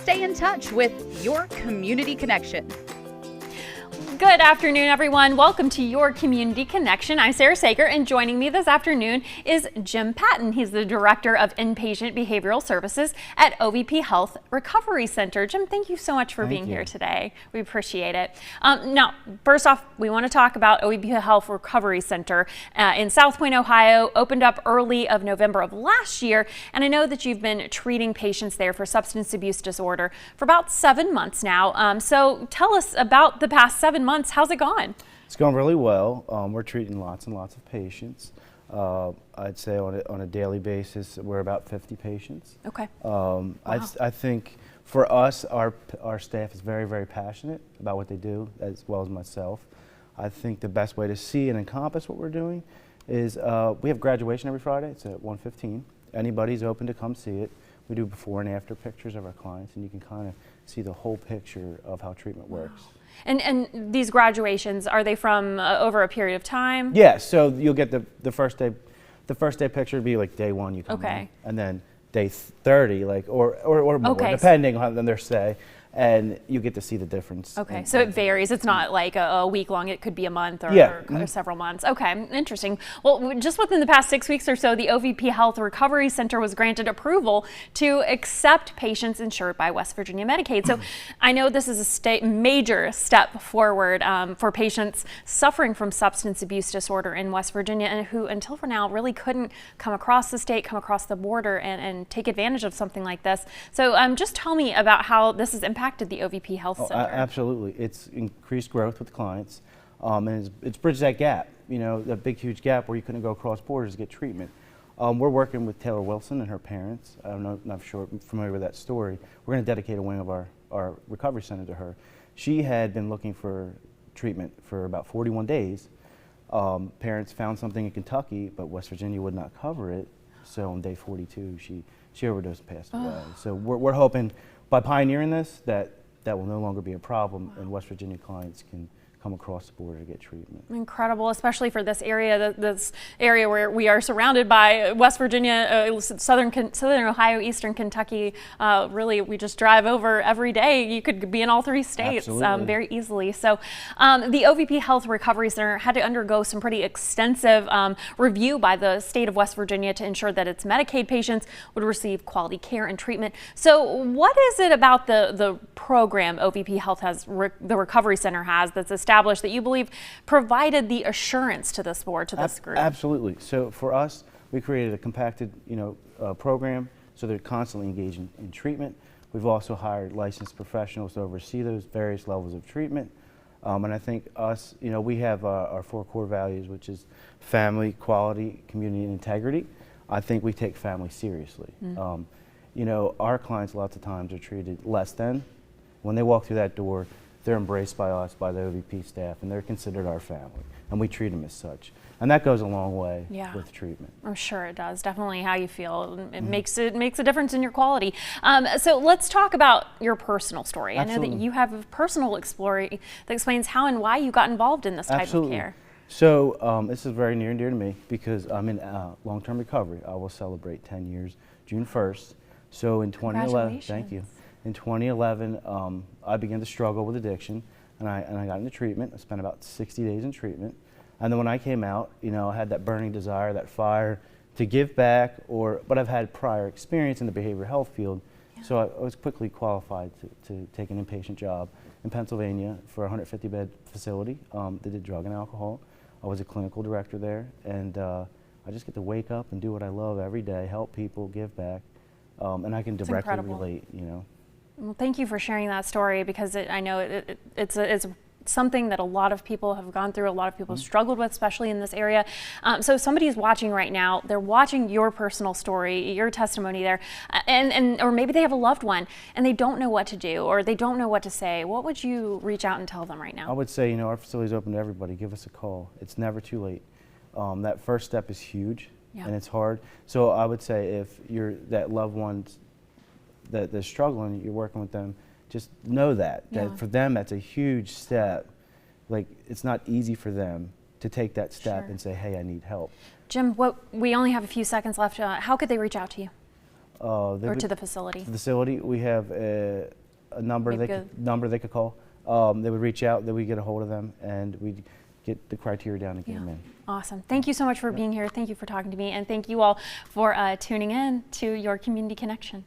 stay in touch with your community connection. Good afternoon, everyone. Welcome to Your Community Connection. I'm Sarah Sager, and joining me this afternoon is Jim Patton. He's the Director of Inpatient Behavioral Services at OVP Health Recovery Center. Jim, thank you so much for being here today. We appreciate it. Now, first off, we want to talk about OVP Health Recovery Center in South Point, Ohio. Opened up early of November of last year, and I know that you've been treating patients there for substance abuse disorder for about 7 months now. So tell us about the past 7 months. How's it gone? It's going really well. We're treating lots and lots of patients. I'd say on a daily basis, we're about 50 patients. Okay. Wow. I think for us, our staff is very, very passionate about what they do, as well as myself. I think the best way to see and encompass what we're doing is we have graduation every Friday. It's at 1:15. Anybody's open to come see it. We do before and after pictures of our clients, and you can kind of see the whole picture of how treatment works. And these graduations, are they from over a period of time? Yeah, so you'll get the first day. The first day picture would be like day 1 you come in, and then day 30, like or more, depending on their stay, and you get to see the difference. Okay, so it varies. It's not like a week long. It could be a month or several months. Okay, interesting. Well, just within the past 6 weeks or so, the OVP Health Recovery Center was granted approval to accept patients insured by West Virginia Medicaid. So I know this is a major step forward for patients suffering from substance abuse disorder in West Virginia, and who until for now really couldn't come across the state, come across the border, and take advantage of something like this. So just tell me about how this has impacted the OVP Health Center. Absolutely. It's increased growth with clients, and it's bridged that gap, that big, huge gap where you couldn't go across borders to get treatment. We're working with Taylor Wilson and her parents. I'm not sure I'm familiar with that story. We're going to dedicate a wing of our recovery center to her. She had been looking for treatment for about 41 days. Parents found something in Kentucky, but West Virginia would not cover it. So on day 42, she overdosed and passed away. So we're hoping by pioneering this, that will no longer be a problem, and West Virginia clients can come across the border to get treatment. Incredible, especially for this area where we are surrounded by West Virginia, southern Ohio, eastern Kentucky. Really, we just drive over every day. You could be in all 3 states very easily. So the OVP Health Recovery Center had to undergo some pretty extensive review by the state of West Virginia to ensure that its Medicaid patients would receive quality care and treatment. So what is it about the program OVP Health has, the Recovery Center has, that's established that you believe provided the assurance to this board, to this group? Absolutely. So for us, we created a compacted, program, so they're constantly engaged in treatment. We've also hired licensed professionals to oversee those various levels of treatment. And I think us, we have our 4 core values, which is family, quality, community, and integrity. I think we take family seriously. Our clients lots of times are treated less than. When they walk through that door, they're embraced by us, by the OVP staff, and they're considered our family, and we treat them as such. And that goes a long way with treatment. I'm sure it does. Definitely how you feel. It makes a difference in your quality. So let's talk about your personal story. Absolutely. I know that you have a personal story that explains how and why you got involved in this type of care. So this is very near and dear to me because I'm in long-term recovery. I will celebrate 10 years June 1st. So in 2011, thank you. In 2011, I began to struggle with addiction, and I got into treatment. I spent about 60 days in treatment. And then when I came out, I had that burning desire, that fire to give back, but I've had prior experience in the behavioral health field, so I was quickly qualified to take an inpatient job in Pennsylvania for a 150-bed facility that did drug and alcohol. I was a clinical director there, and I just get to wake up and do what I love every day, help people, give back, and I can directly relate, Well, thank you for sharing that story, because I know it's something that a lot of people have gone through, a lot of people have struggled with, especially in this area. So if somebody's watching right now, they're watching your personal story, your testimony there, or maybe they have a loved one and they don't know what to do, or they don't know what to say. What would you reach out and tell them right now? I would say, our facility is open to everybody. Give us a call. It's never too late. That first step is huge, and it's hard. So I would say if you're that loved one that they're struggling, you're working with them, just know that for them that's a huge step. Like, it's not easy for them to take that step and say, hey, I need help. Jim, we only have a few seconds left. How could they reach out to you? or to the facility? The facility, we have a number they could call. They would reach out, then we get a hold of them, and we'd get the criteria down and get them in. Awesome. Thank you so much for being here. Thank you for talking to me, and thank you all for tuning in to Your Community Connection.